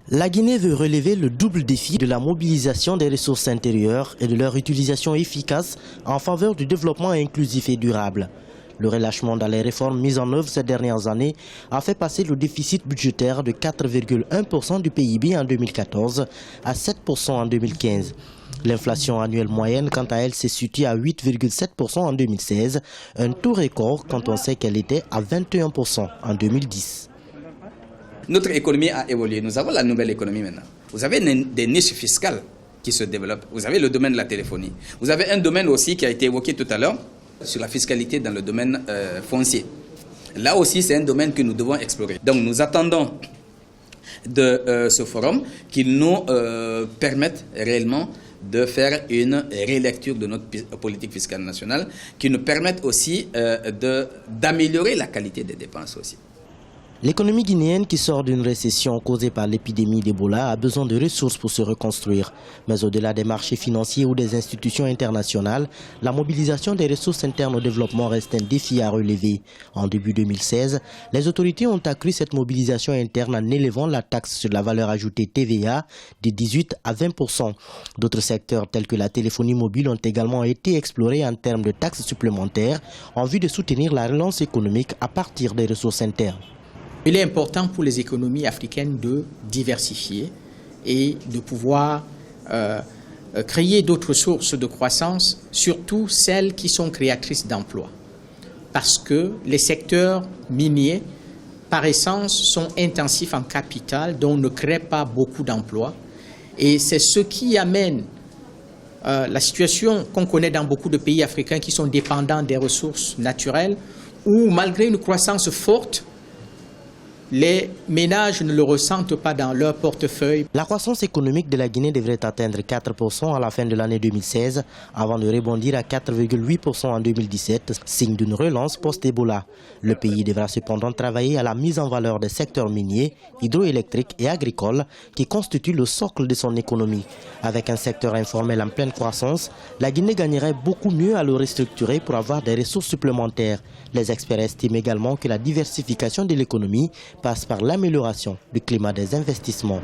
La Guinée veut relever le double défi de la mobilisation des ressources intérieures et de leur utilisation efficace en faveur du développement inclusif et durable. Le relâchement dans les réformes mises en œuvre ces dernières années a fait passer le déficit budgétaire de 4,1% du PIB en 2014 à 7% en 2015. L'inflation annuelle moyenne, quant à elle, s'est située à 8,7% en 2016, un taux record quand on sait qu'elle était à 21% en 2010. Notre économie a évolué. Nous avons la nouvelle économie maintenant. Vous avez des niches fiscales qui se développent. Vous avez le domaine de la téléphonie. Vous avez un domaine aussi qui a été évoqué tout à l'heure sur la fiscalité dans le domaine foncier. Là aussi, c'est un domaine que nous devons explorer. Donc, nous attendons de ce forum qu'il nous permette réellement de faire une relecture de notre politique fiscale nationale, qui nous permette aussi d'améliorer la qualité des dépenses aussi. L'économie guinéenne qui sort d'une récession causée par l'épidémie d'Ebola a besoin de ressources pour se reconstruire. Mais au-delà des marchés financiers ou des institutions internationales, la mobilisation des ressources internes au développement reste un défi à relever. En début 2016, les autorités ont accru cette mobilisation interne en élevant la taxe sur la valeur ajoutée TVA de 18 à 20%. D'autres secteurs tels que la téléphonie mobile ont également été explorés en termes de taxes supplémentaires en vue de soutenir la relance économique à partir des ressources internes. Il est important pour les économies africaines de diversifier et de pouvoir créer d'autres sources de croissance, surtout celles qui sont créatrices d'emplois. Parce que les secteurs miniers, par essence, sont intensifs en capital, donc ne créent pas beaucoup d'emplois. Et c'est ce qui amène la situation qu'on connaît dans beaucoup de pays africains qui sont dépendants des ressources naturelles, où malgré une croissance forte, les ménages ne le ressentent pas dans leur portefeuille. La croissance économique de la Guinée devrait atteindre 4% à la fin de l'année 2016, avant de rebondir à 4,8% en 2017, signe d'une relance post-Ebola. Le pays devra cependant travailler à la mise en valeur des secteurs miniers, hydroélectriques et agricoles qui constituent le socle de son économie. Avec un secteur informel en pleine croissance, la Guinée gagnerait beaucoup mieux à le restructurer pour avoir des ressources supplémentaires. Les experts estiment également que la diversification de l'économie passe par l'amélioration du climat des investissements.